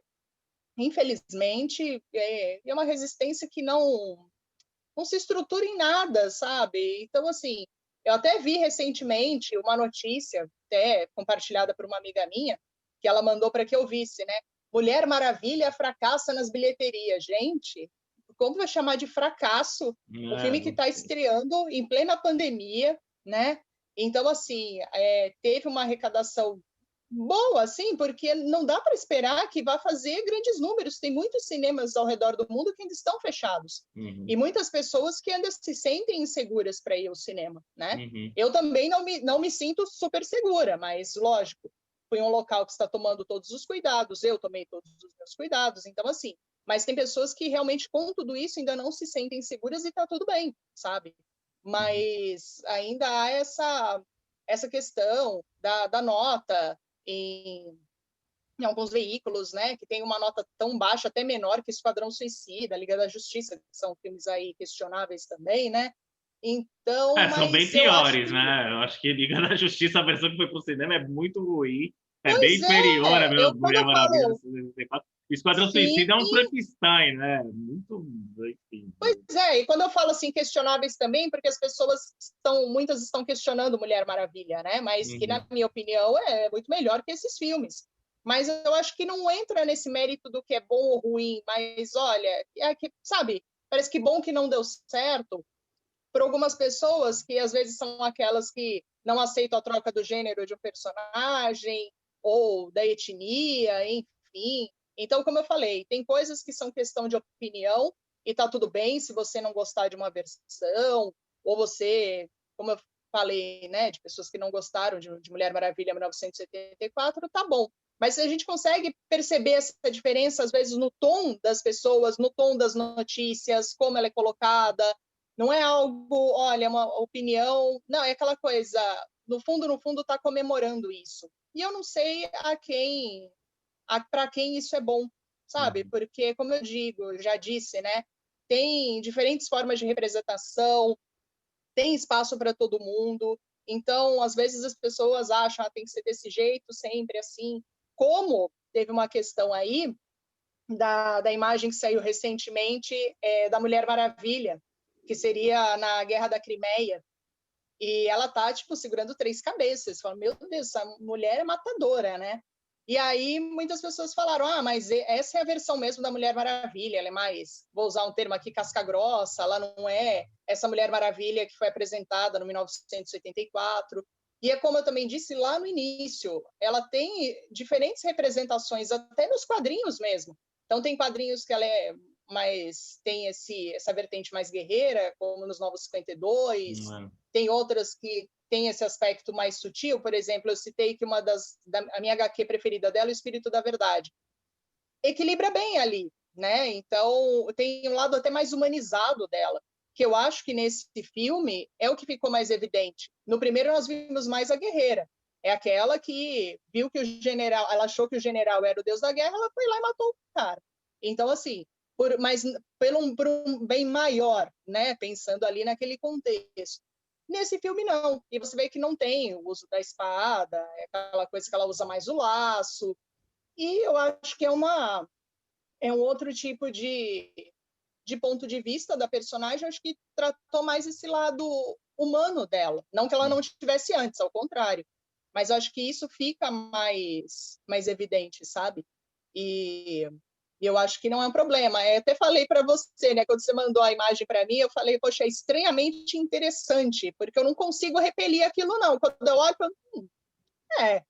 infelizmente, é uma resistência que não se estrutura em nada, sabe? Então, assim, eu até vi recentemente uma notícia, até compartilhada por uma amiga minha, que ela mandou para que eu visse, né? Mulher Maravilha fracassa nas bilheterias. Gente, como vai chamar de fracasso o filme que Não está sei. estreando em plena pandemia, né? Então, assim, teve uma arrecadação boa, assim, porque não dá para esperar que vá fazer grandes números. Tem muitos cinemas ao redor do mundo que ainda estão fechados. E Uhum, muitas pessoas que ainda se sentem inseguras para ir ao cinema, né? uhum, Eu também não me sinto super segura, mas, lógico, fui um local que está tomando todos os cuidados, eu tomei todos os meus cuidados, então, assim, mas tem pessoas que realmente, com tudo isso, ainda não se sentem seguras e está tudo bem, sabe? uhum. Mas ainda há essa questão da nota, em alguns veículos, né, que tem uma nota tão baixa, até menor que Esquadrão Suicida, Liga da Justiça, que são filmes aí questionáveis também, né? Então, São bem mas eu acho piores, que, né? Eu acho que Liga da Justiça, a versão que foi pro cinema, é muito ruim. É bem pois inferior a eu quando Mulher eu Maravilha de falo 64. Esquadrão sim, Suicida é um Frankenstein, né? Muito. Enfim. pois e quando eu falo assim questionáveis também, porque as pessoas muitas estão questionando Mulher Maravilha, né? Mas que na Uhum, minha opinião é muito melhor que esses filmes. Mas eu acho que não entra nesse mérito do que é bom ou ruim, mas olha, que, sabe, parece que bom que não deu certo por algumas pessoas que às vezes são aquelas que não aceitam a troca do gênero de um personagem ou da etnia, enfim. Então, como eu falei, tem coisas que são questão de opinião e tá tudo bem se você não gostar de uma versão ou você, como eu falei, né, de pessoas que não gostaram de Mulher Maravilha 1984, tá bom. Mas se a gente consegue perceber essa diferença, às vezes, no tom das pessoas, no tom das notícias, como ela é colocada, não é algo, olha, uma opinião. Não, é aquela coisa, no fundo, está comemorando isso. E eu não sei para quem isso é bom, sabe? uhum. Porque, como eu digo, já disse, né? Tem diferentes formas de representação, tem espaço para todo mundo. Então, às vezes as pessoas acham, tem que ser desse jeito, sempre assim. Como teve uma questão aí da imagem que saiu recentemente da Mulher Maravilha, que seria na Guerra da Crimeia, e ela tá, tipo, segurando três cabeças. Você fala, meu Deus, essa mulher é matadora, né? E aí muitas pessoas falaram, mas essa é a versão mesmo da Mulher Maravilha, ela é mais, vou usar um termo aqui, casca grossa, ela não é essa Mulher Maravilha que foi apresentada no 1984. E é como eu também disse lá no início, ela tem diferentes representações, até nos quadrinhos mesmo. Então tem quadrinhos que ela é mais, tem essa vertente mais guerreira, como nos Novos 52, Uhum. tem outras que tem esse aspecto mais sutil, por exemplo, eu citei que a minha HQ preferida dela é o Espírito da Verdade. Equilibra bem ali, né? Então, tem um lado até mais humanizado dela, que eu acho que nesse filme é o que ficou mais evidente. No primeiro nós vimos mais a guerreira, é aquela que viu que o general, ela achou que o general era o deus da guerra, ela foi lá e matou o cara. Então, assim, mas por um bem maior, né? Pensando ali naquele contexto. Nesse filme, não. E você vê que não tem o uso da espada, é aquela coisa que ela usa mais o laço. E eu acho que é um outro tipo de ponto de vista da personagem, acho que tratou mais esse lado humano dela. Não que ela não tivesse antes, ao contrário. Mas acho que isso fica mais evidente, sabe? E eu acho que não é um problema. Eu até falei para você, né? Quando você mandou a imagem para mim, eu falei, poxa, é estranhamente interessante, porque eu não consigo repelir aquilo, não. Quando eu olho, é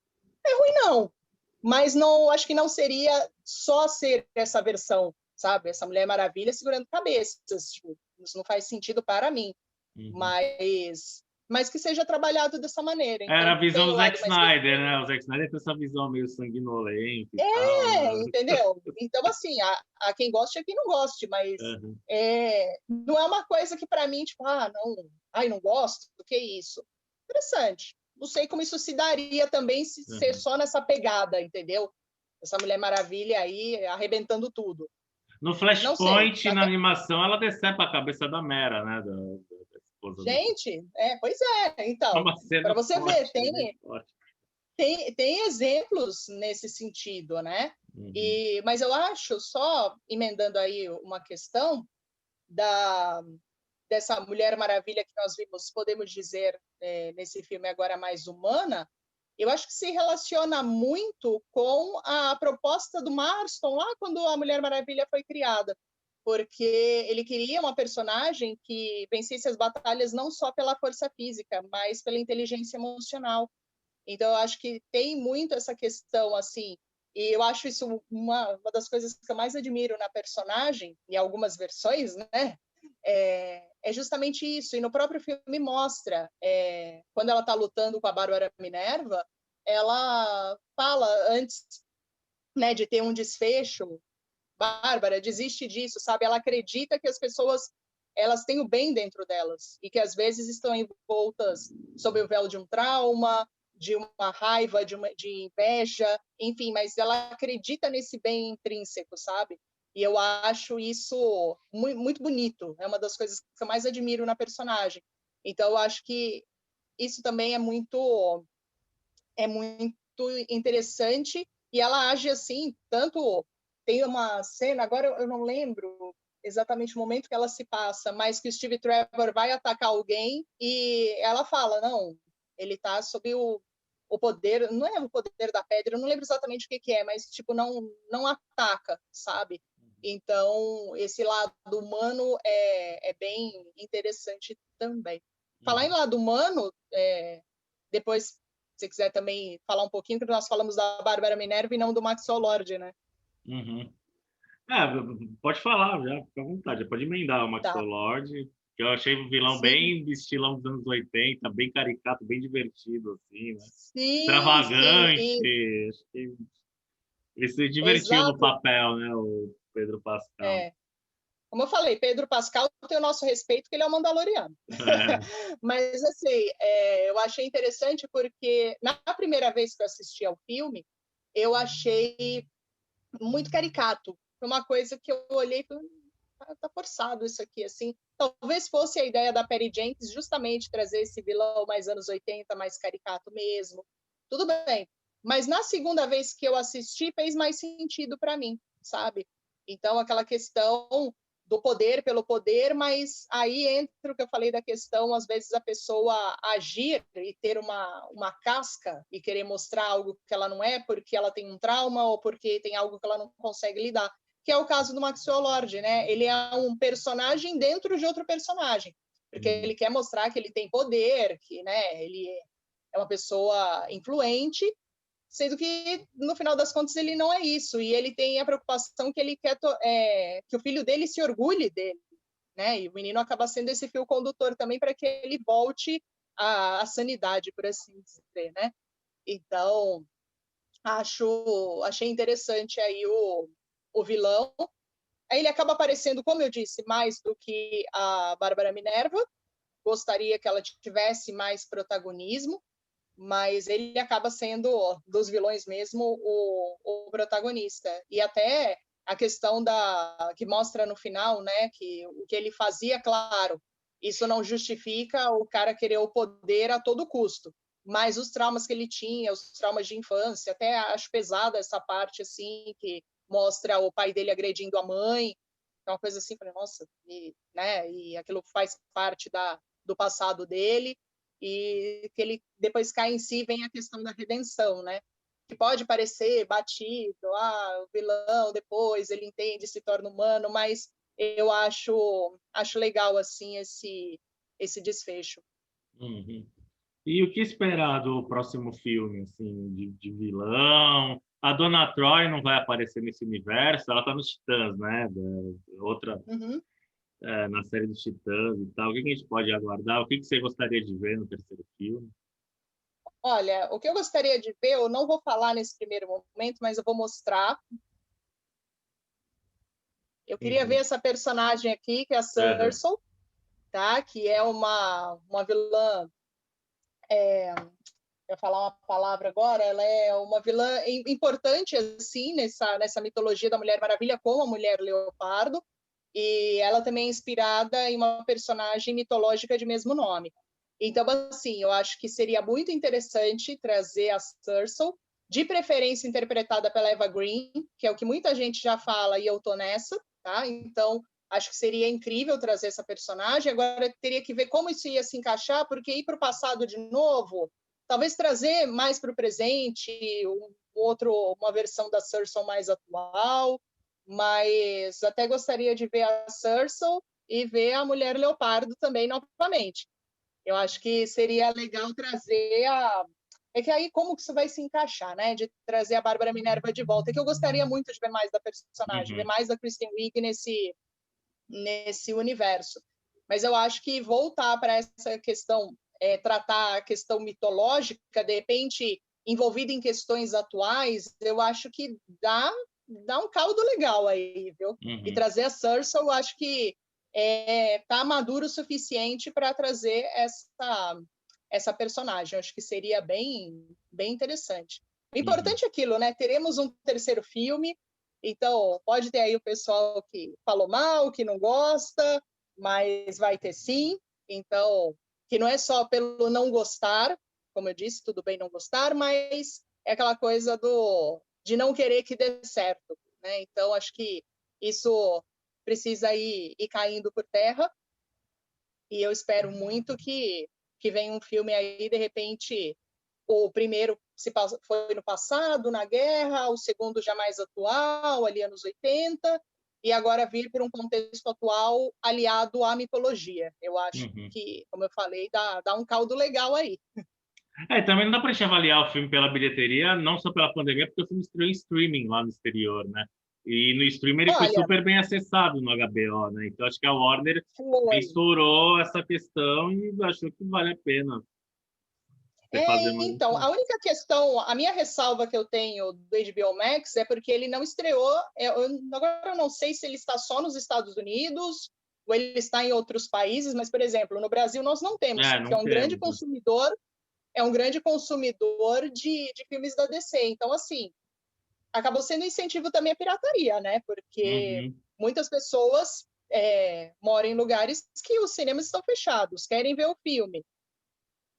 ruim, não. Mas não, acho que não seria só ser essa versão, sabe? Essa Mulher Maravilha segurando cabeças. Tipo, isso não faz sentido para mim. Uhum. Mas mas que seja trabalhado dessa maneira. Era a Então, visão tem do o Zack lado mais Snyder, né? O Zack Snyder tem essa visão meio sanguinolenta e tal, é, né? entendeu? Então, assim, há quem goste e quem não goste, mas Uhum, não é uma coisa que para mim, tipo, não, ai, não gosto, o que é isso? Interessante. Não sei como isso se daria também se ser uhum. só nessa pegada, entendeu? Essa Mulher Maravilha aí arrebentando tudo. No Não sei. Flashpoint, na Até, animação, ela decepa a cabeça da Mera, né? Da esposa do... gente, pois é. É Então, uma cena para você ver, forte, é bem forte. tem exemplos nesse sentido, né? Uhum, Mas eu acho, só emendando aí uma questão da, dessa Mulher Maravilha que nós vimos, podemos dizer, nesse filme agora mais humana, eu acho que se relaciona muito com a proposta do Marston lá quando a Mulher Maravilha foi criada, porque ele queria uma personagem que vencesse as batalhas não só pela força física, mas pela inteligência emocional. Então, eu acho que tem muito essa questão, assim, e eu acho isso uma das coisas que eu mais admiro na personagem, em algumas versões, né? É justamente isso. E no próprio filme mostra, quando ela está lutando com a Bárbara Minerva, ela fala antes, né, de ter um desfecho, Bárbara, desiste disso, sabe? Ela acredita que as pessoas elas têm o bem dentro delas e que às vezes estão envoltas sob o véu de um trauma, de uma raiva, de inveja, enfim, mas ela acredita nesse bem intrínseco, sabe? E eu acho isso muito, muito bonito. É uma das coisas que eu mais admiro na personagem. Então, eu acho que isso também é muito interessante e ela age assim, tanto tem uma cena, agora eu não lembro exatamente o momento que ela se passa, mas que o Steve Trevor vai atacar alguém e ela fala, não, ele está sob o poder, não é o poder da pedra, eu não lembro exatamente o que é, mas tipo, não ataca, sabe? Então, esse lado humano é bem interessante também. Falar em uhum, lado humano, depois, se você quiser também falar um pouquinho, porque nós falamos da Bárbara Minerva e não do Maxwell Lord, né? uhum. É, pode falar já, fica à vontade. Pode emendar o Tá. Maxwell Lord, que eu achei um vilão Sim, bem de estilão dos anos 80, bem caricato, bem divertido, assim, né? sim, sim. Extravagante. Acho que ele se divertiu no Exato. papel, né, o Pedro Pascal. É. Como eu falei, Pedro Pascal tem o nosso respeito, que ele é o Mandaloriano. É. Mas, assim, eu achei interessante porque, na primeira vez que eu assisti ao filme, eu achei muito caricato. Foi uma coisa que eu olhei e falei, tá forçado isso aqui, assim. Talvez fosse a ideia da Perry Jenkins justamente trazer esse vilão mais anos 80, mais caricato mesmo. Tudo bem. Mas na segunda vez que eu assisti, fez mais sentido para mim, sabe? Então, aquela questão do poder pelo poder, mas aí entra o que eu falei da questão, às vezes a pessoa agir e ter uma casca e querer mostrar algo que ela não é porque ela tem um trauma ou porque tem algo que ela não consegue lidar, que é o caso do Maxwell Lord, né? Ele é um personagem dentro de outro personagem, porque Hum, ele quer mostrar que ele tem poder, que, né, ele é uma pessoa influente, sendo que no final das contas ele não é isso, e ele tem a preocupação que ele quer que o filho dele se orgulhe dele, né? E o menino acaba sendo esse fio condutor também para que ele volte à sanidade, por assim dizer, né? Então, achei interessante aí o vilão. Aí ele acaba aparecendo, como eu disse, mais do que a Bárbara Minerva. Gostaria que ela tivesse mais protagonismo, mas ele acaba sendo, dos vilões mesmo, o protagonista. E até a questão que mostra no final, né, que o que ele fazia, claro, isso não justifica o cara querer o poder a todo custo, mas os traumas que ele tinha, os traumas de infância, até acho pesada essa parte, assim, que mostra o pai dele agredindo a mãe, é uma coisa assim, falei, nossa, e aquilo faz parte do passado dele, e que ele depois cai em si, vem a questão da redenção, né? Que pode parecer batido, o vilão depois ele entende, se torna humano, mas eu acho legal assim esse desfecho. uhum. E o que esperar do próximo filme, assim, de vilão? A Dona Troy não vai aparecer nesse universo, ela tá nos Titãs, né? Outra, Uhum. na série dos Titãs e tal. O que que a gente pode aguardar? O que que você gostaria de ver no terceiro filme? Olha, o que eu gostaria de ver, eu não vou falar nesse primeiro momento, mas eu vou mostrar. Eu queria ver Uhum. essa personagem aqui, que é a Uhum. Cersei, tá? Que é uma vilã, eu falar uma palavra agora, ela é uma vilã importante, assim, nessa mitologia da Mulher Maravilha, como a Mulher Leopardo, e ela também é inspirada em uma personagem mitológica de mesmo nome. Então, assim, eu acho que seria muito interessante trazer a Cersei, de preferência interpretada pela Eva Green, que é o que muita gente já fala e eu tô nessa, tá? Então, acho que seria incrível trazer essa personagem. Agora, teria que ver como isso ia se encaixar, porque ir para o passado de novo, talvez trazer mais para o presente, uma versão da Cersei mais atual, mas até gostaria de ver a Cersei e ver a Mulher Leopardo também novamente. Eu acho que seria legal trazer a. É que aí como que isso vai se encaixar, né? De trazer a Bárbara Minerva de volta, que eu gostaria muito de ver mais da personagem, ver Uhum. mais da Kristen Wiig nesse universo. Mas eu acho que voltar para essa questão, tratar a questão mitológica, de repente envolvida em questões atuais, eu acho que dá um caldo legal aí, viu? E Uhum. trazer a Cersei, eu acho que tá maduro o suficiente para trazer essa personagem. Eu acho que seria bem interessante. O Uhum. importante é aquilo, né? Teremos um terceiro filme, então pode ter aí o pessoal que falou mal, que não gosta, mas vai ter sim. Então, que não é só pelo não gostar, como eu disse, tudo bem não gostar, mas é aquela coisa de não querer que dê certo, né? Então, acho que isso precisa ir caindo por terra, e eu espero muito que venha um filme aí, de repente, o primeiro foi no passado, na guerra, o segundo já mais atual, ali anos 80, e agora vir para um contexto atual aliado à mitologia. Eu acho Uhum. que, como eu falei, dá um caldo legal aí. Também não dá para gente avaliar o filme pela bilheteria, não só pela pandemia, porque o filme estreou em streaming lá no exterior, né? E no streaming ele foi Olha, super bem acessado no HBO, né? Então acho que a Warner foi. mensurou essa questão e achou que vale a pena você fazer mais um Então, filme. a única questão, a minha ressalva que eu tenho do HBO Max é porque ele não estreou. Agora eu não sei se ele está só nos Estados Unidos ou ele está em outros países, mas, por exemplo, no Brasil nós não temos, que Não temos, né? é um grande consumidor de filmes da DC. Então, assim, acabou sendo incentivo também à pirataria, né? Porque Uhum. muitas pessoas moram em lugares que os cinemas estão fechados, querem ver o filme,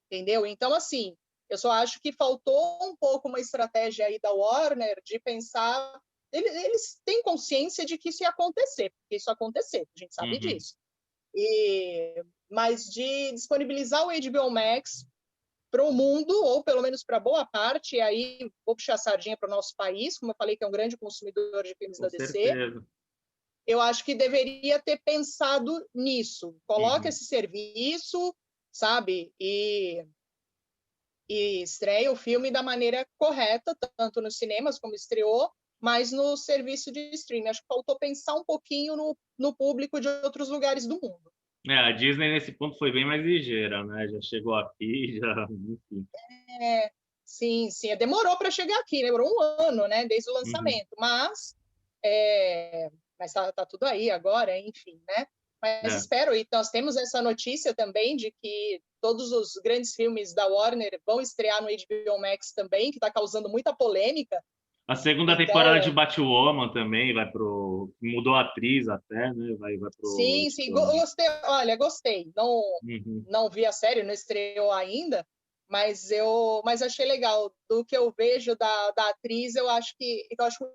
entendeu? Então, assim, eu só acho que faltou um pouco uma estratégia aí da Warner de pensar. Eles têm consciência de que isso ia acontecer, porque isso aconteceu, a gente sabe Uhum. disso. Mas de disponibilizar o HBO Max para o mundo, ou pelo menos para boa parte, e aí vou puxar a sardinha para o nosso país, como eu falei, que é um grande consumidor de filmes Com da DC, certeza. eu acho que deveria ter pensado nisso. Coloca Uhum. esse serviço, sabe? E estreia o filme da maneira correta, tanto nos cinemas como estreou, mas no serviço de streaming. Acho que faltou pensar um pouquinho no público de outros lugares do mundo. A Disney nesse ponto foi bem mais ligeira, né? Já chegou aqui, já, enfim. É, sim, sim. Demorou para chegar aqui, demorou um ano, né, desde o Uhum. lançamento, mas tá tudo aí agora, enfim, né? Mas É. espero, e nós temos essa notícia também de que todos os grandes filmes da Warner vão estrear no HBO Max também, que está causando muita polêmica. A segunda temporada de Então, Batwoman também vai pro. Mudou a atriz até, né? Vai pro sim, sim, HBO. gostei. Olha, gostei. Não, Uhum. não vi a série, não estreou ainda, mas achei legal. Do que eu vejo da atriz, eu acho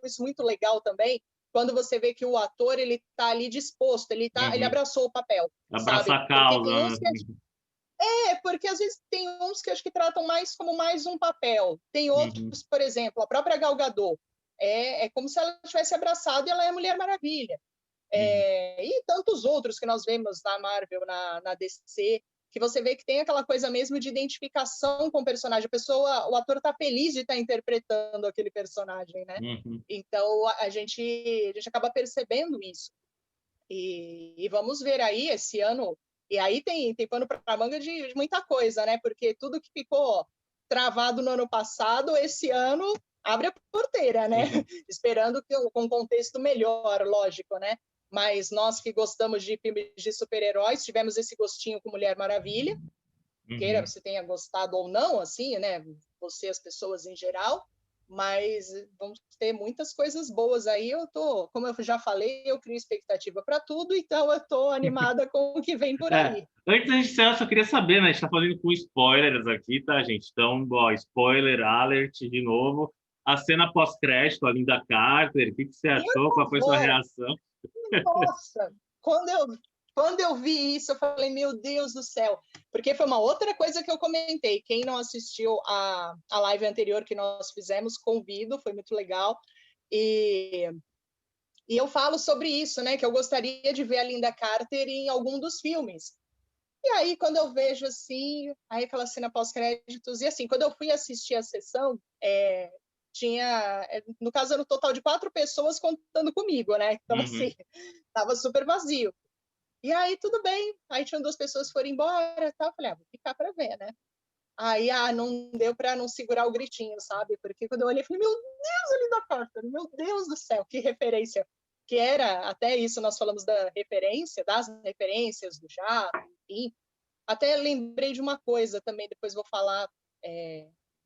isso muito legal também. Quando você vê que o ator ele tá ali disposto, ele Uhum. abraçou o papel, Abraça sabe? a Porque tem causa, uns né? porque às vezes tem uns que acho que tratam mais como mais um papel. Tem Uhum. outros, por exemplo, a própria Gal Gadot. É como se ela tivesse abraçado e ela é a Mulher Maravilha. Uhum. E tantos outros que nós vemos na Marvel, na DC, que você vê que tem aquela coisa mesmo de identificação com o personagem. O ator está feliz de estar interpretando aquele personagem, né? Uhum. Então a gente acaba percebendo isso. E vamos ver aí esse ano. E aí tem pano para manga de muita coisa, né? Porque tudo que ficou travado no ano passado, esse ano abre a porteira, né? Uhum. Esperando que com um contexto melhor, lógico, né? Mas nós que gostamos de filmes de super-heróis, tivemos esse gostinho com Mulher Maravilha, queira Uhum. você tenha gostado ou não, assim, né? Você, as pessoas em geral, mas vamos ter muitas coisas boas aí. Eu tô, como eu já falei, eu crio expectativa para tudo, então eu tô animada com o que vem por aí. Antes da gente encerrar, eu só queria saber, né? A gente tá falando com spoilers aqui, tá, gente? Então, ó, spoiler alert de novo. A cena pós-crédito, a Linda Carter, o que você Por achou? Qual foi a sua favor, reação? nossa, quando eu vi isso, eu falei, meu Deus do céu, porque foi uma outra coisa que eu comentei. Quem não assistiu a live anterior que nós fizemos, convido, foi muito legal. E E eu falo sobre isso, né? Que eu gostaria de ver a Linda Carter em algum dos filmes. E aí, quando eu vejo assim, aí aquela cena pós-créditos, e assim, quando eu fui assistir a sessão, tinha, no caso, era um total de 4 pessoas contando comigo, né? Então, Uhum. assim, tava super vazio. E aí, tudo bem. Aí tinham 2 pessoas que foram embora, tá? Eu falei, vou ficar para ver, né? Aí, não deu para não segurar o gritinho, sabe? Porque quando eu olhei, eu falei, meu Deus, a Linda Carter, meu Deus do céu, que referência. Que era, até isso, nós falamos da referência, das referências do jato, enfim. Até lembrei de uma coisa também, depois vou falar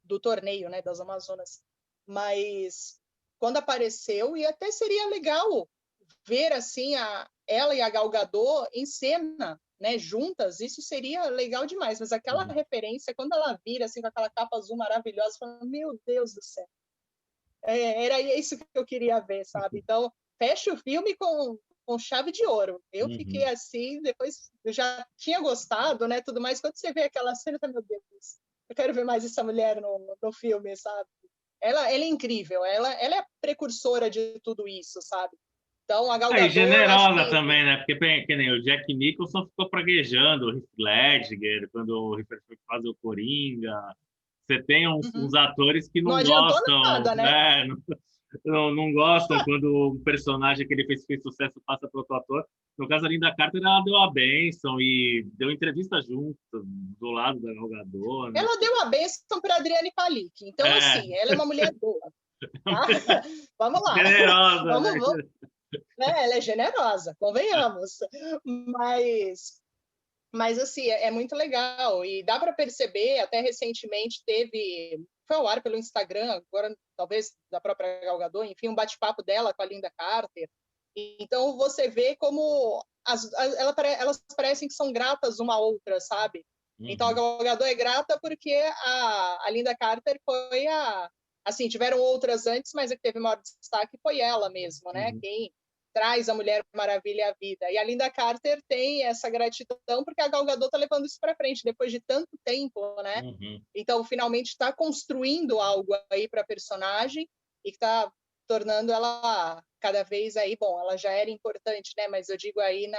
do torneio, né, das Amazonas. Mas quando apareceu, e até seria legal ver assim ela e a Gal Gadot em cena, né, juntas, isso seria legal demais. Mas aquela Uhum. referência, quando ela vira assim com aquela capa azul maravilhosa, falando, meu Deus do céu, era isso que eu queria ver, sabe? Então, fecha o filme com chave de ouro. Eu fiquei Uhum. assim, depois eu já tinha gostado, né, tudo mais. Quando você vê aquela cena, meu Deus, eu quero ver mais essa mulher no filme, sabe? Ela é incrível, ela é a precursora de tudo isso, sabe? Então, a Gal E Gadot, eu acho generosa que também, né? Porque que nem o Jack Nicholson ficou praguejando o Heath Ledger quando o Heath Ledger foi fazer o Coringa. Você tem uns uhum, atores que não não adiantou gostam, nada, né? né? Não gostam quando o personagem que ele fez sucesso passa para outro ator. No caso, a Linda Carter, ela deu a bênção e deu entrevista junto, do lado da Gal Gadot, né? Ela deu a bênção para Adriane Palicki. Então, É, assim, ela é uma mulher boa, tá? Vamos lá. generosa, Vamos, né? né? Ela é generosa, convenhamos. Mas, mas assim, é muito legal. E dá para perceber, até recentemente teve, foi ao ar pelo Instagram, agora talvez da própria Gal Gadot, enfim, um bate-papo dela com a Linda Carter. Então você vê como elas parecem que são gratas uma à outra, sabe? Então a Uhum, Gal Gadot é grata porque a Linda Carter foi assim, tiveram outras antes, mas a que teve maior destaque foi ela mesmo, né? uhum, Quem traz a Mulher Maravilha à vida. E a Linda Carter tem essa gratidão porque a Gal Gadot está levando isso para frente depois de tanto tempo, né? uhum. Então finalmente está construindo algo aí para a personagem e que está tornando ela cada vez aí, bom, ela já era importante, né? Mas eu digo aí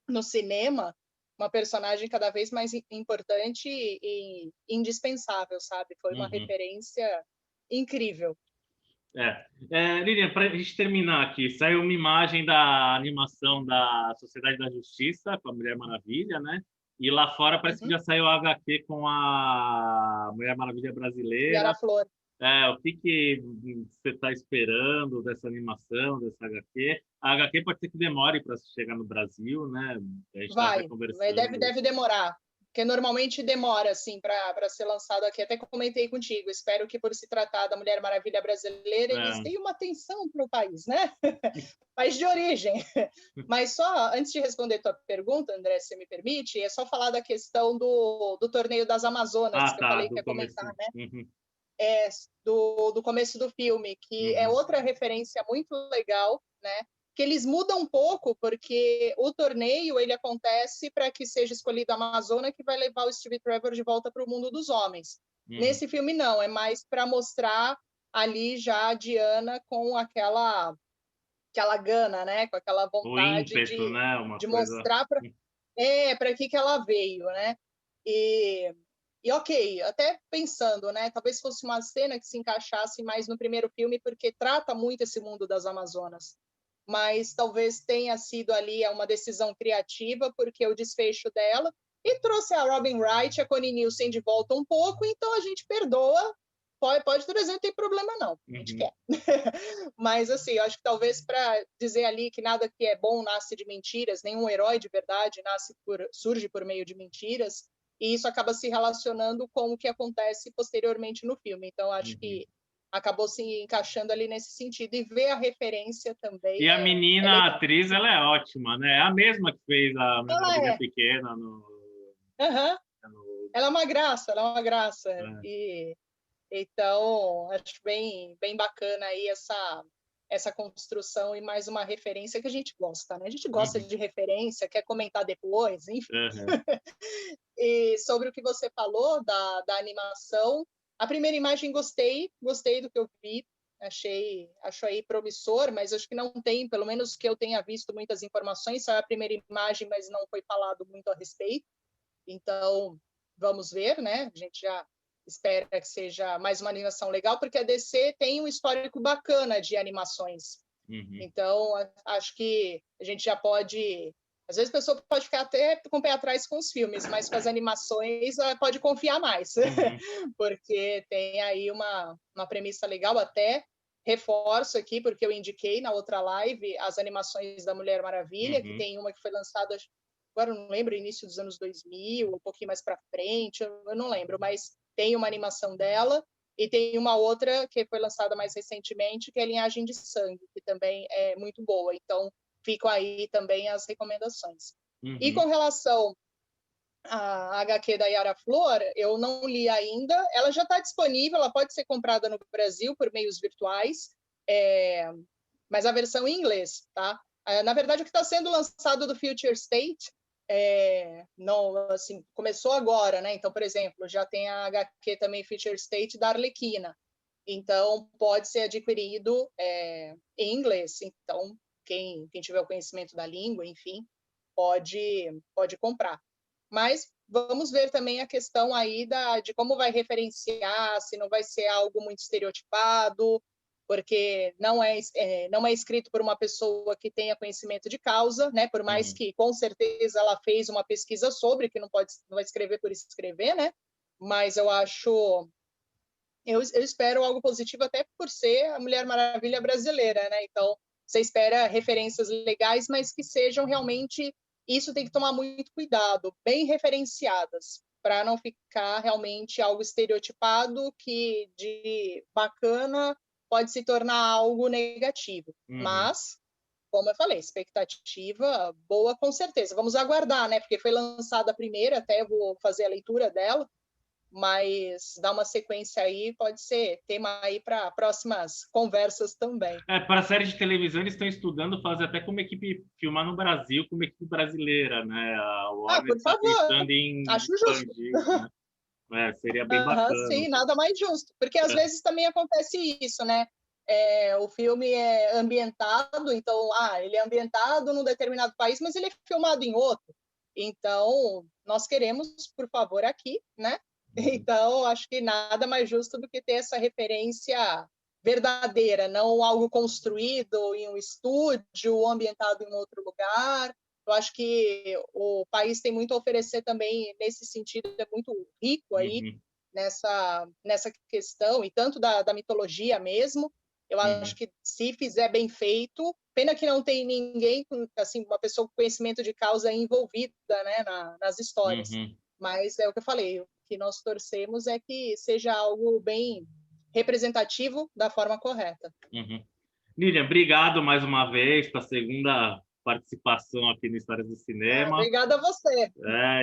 no cinema, uma personagem cada vez mais importante e indispensável, sabe? Foi uma Uhum. referência incrível. Lilian, para a gente terminar aqui, saiu uma imagem da animação da Sociedade da Justiça com a Mulher Maravilha, né? E lá fora parece que Uhum. já saiu a HQ com a Mulher Maravilha Yara brasileira. Flor. O que você está esperando dessa animação, dessa HQ? A HQ pode ser que demore para chegar no Brasil, né? A gente está até conversando. Deve demorar, porque normalmente demora assim para ser lançado aqui. Até comentei contigo. Espero que por se tratar da Mulher Maravilha brasileira eles É, deem uma atenção para o país, né? País de origem. Mas só antes de responder tua pergunta, André, se me permite, é só falar da questão do torneio das Amazonas que eu tá, falei que do ia comentar, começo. né? Uhum, Do começo do filme, que é uhum, outra referência muito legal, né? Que eles mudam um pouco, porque o torneio ele acontece para que seja escolhido a Amazona que vai levar o Steve Trevor de volta para o mundo dos homens. uhum. Nesse filme, não, é mais para mostrar ali já a Diana com aquela gana, né? Com aquela O vontade ímpeto, né? Uma de coisa. mostrar para que ela veio, né? E, e ok, até pensando, né? Talvez fosse uma cena que se encaixasse mais no primeiro filme, porque trata muito esse mundo das Amazonas. mas talvez tenha sido ali uma decisão criativa, porque o desfecho dela, e trouxe a Robin Wright e a Connie Nielsen de volta um pouco, então a gente perdoa, pode trazer, não tem problema não, a gente quer. Mas, assim, eu acho que talvez para dizer ali que nada que é bom nasce de mentiras, nenhum herói de verdade surge por meio de mentiras, e isso acaba se relacionando com o que acontece posteriormente no filme. Então, acho que acabou se encaixando ali nesse sentido, e ver a referência também E a menina, a legal. atriz, ela é ótima, né? É a mesma que fez a Mulher Ela Maravilha é. Pequena no... Ela é uma graça, ela é uma graça. É. E então, acho bem, bem bacana aí essa construção e mais uma referência que a gente gosta, né? A gente gosta de referência, quer comentar depois, enfim. E sobre o que você falou da animação, a primeira imagem gostei do que eu vi, achei promissor, mas acho que não tem, pelo menos que eu tenha visto muitas informações, só é a primeira imagem, mas não foi falado muito a respeito. Então, vamos ver, né? A gente já espera que seja mais uma animação legal, porque a DC tem um histórico bacana de animações. Então, acho que a gente já pode... Às vezes a pessoa pode ficar até com o pé atrás com os filmes, mas com as animações pode confiar mais, porque tem aí uma premissa legal. Até reforço aqui, porque eu indiquei na outra live as animações da Mulher Maravilha, que tem uma que foi lançada, agora eu não lembro, início dos anos 2000, um pouquinho mais para frente, eu não lembro, mas tem uma animação dela, e tem uma outra que foi lançada mais recentemente, que é Linhagem de Sangue, que também é muito boa. Então, ficam aí também as recomendações. E com relação à HQ da Yara Flor, eu não li ainda. Ela já está disponível, ela pode ser comprada no Brasil por meios virtuais, mas a versão em inglês, tá? Na verdade, o que está sendo lançado do Future State não, assim, começou agora, né? Então, por exemplo, já tem a HQ também Future State da Arlequina. Então, pode ser adquirido em inglês. Então, quem tiver o conhecimento da língua, enfim, pode comprar. Mas vamos ver também a questão aí de como vai referenciar, se não vai ser algo muito estereotipado, porque não é escrito por uma pessoa que tenha conhecimento de causa, né? Por mais que, com certeza, ela fez uma pesquisa sobre, que não vai escrever por escrever, né? Mas eu espero algo positivo, até por ser a Mulher Maravilha brasileira, né? Então, você espera referências legais, mas que sejam realmente... Isso tem que tomar muito cuidado, bem referenciadas, para não ficar realmente algo estereotipado que de bacana pode se tornar algo negativo. Mas, como eu falei, expectativa boa com certeza. Vamos aguardar, né? Porque foi lançada a primeira, até eu vou fazer a leitura dela, mas dar uma sequência aí pode ser tema aí para próximas conversas também. Para a série de televisão, eles estão estudando fazer até como equipe filmar no Brasil, como equipe brasileira, né? A Warner Por está favor, pensando em acho justo. expandir, né? Seria bem bacana. Sim, nada mais justo, porque às vezes também acontece isso, né? O filme é ambientado, então, ele é ambientado num determinado país, mas ele é filmado em outro. Então, nós queremos, por favor, aqui, né? Então, acho que nada mais justo do que ter essa referência verdadeira, não algo construído em um estúdio ou ambientado em outro lugar. Eu acho que o país tem muito a oferecer também nesse sentido, é muito rico aí nessa questão, e tanto da mitologia mesmo. Eu acho que se fizer bem feito, pena que não tem ninguém, assim, uma pessoa com conhecimento de causa envolvida, né, nas histórias. Mas é o que eu falei, o que nós torcemos é que seja algo bem representativo da forma correta. Lilian, obrigado mais uma vez para a segunda participação aqui no Histórias do Cinema. Obrigada a você.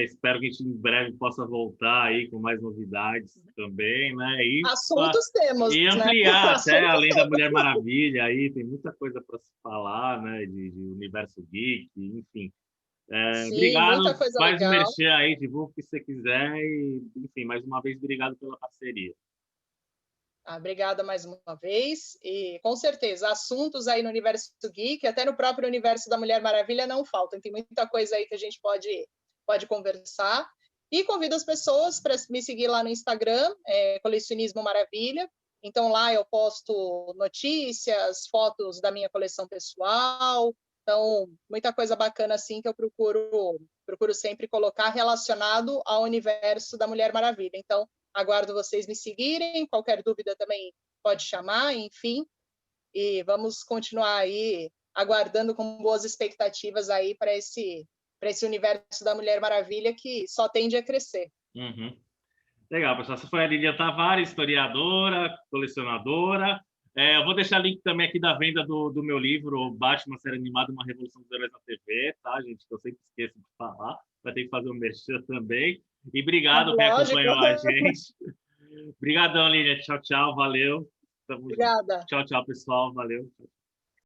Espero que a gente em breve possa voltar aí com mais novidades também, né? Assuntos temos, e ampliar né? até além da Mulher Maravilha aí, tem muita coisa para se falar, né? De universo geek, enfim. Sim, obrigado, muita coisa faz legal. o merchan aí, divulga o que você quiser e, enfim, mais uma vez, obrigado pela parceria. Obrigada mais uma vez, e com certeza, assuntos aí no universo geek, até no próprio universo da Mulher Maravilha não faltam, tem muita coisa aí que a gente pode conversar, e convido as pessoas para me seguir lá no Instagram, Colecionismo Maravilha, Então, lá eu posto notícias, fotos da minha coleção pessoal. Então, muita coisa bacana assim que eu procuro sempre colocar relacionado ao universo da Mulher Maravilha. Então, aguardo vocês me seguirem. Qualquer dúvida também pode chamar, enfim. E vamos continuar aí aguardando com boas expectativas aí para esse universo da Mulher Maravilha que só tende a crescer. Uhum. Legal, pessoal. Essa foi a Lilian Tavares, historiadora, colecionadora. Eu vou deixar o link também aqui da venda do meu livro, Batman, série animada, Uma Revolução dos Heróis na TV, tá, gente? Que eu sempre esqueço de falar. Vai ter que fazer um merchan também. E obrigado quem Lógico. acompanhou a gente. Obrigadão, Lilian. Tchau, tchau. Valeu. Tamo junto. Obrigada. Tchau, tchau, pessoal. Valeu.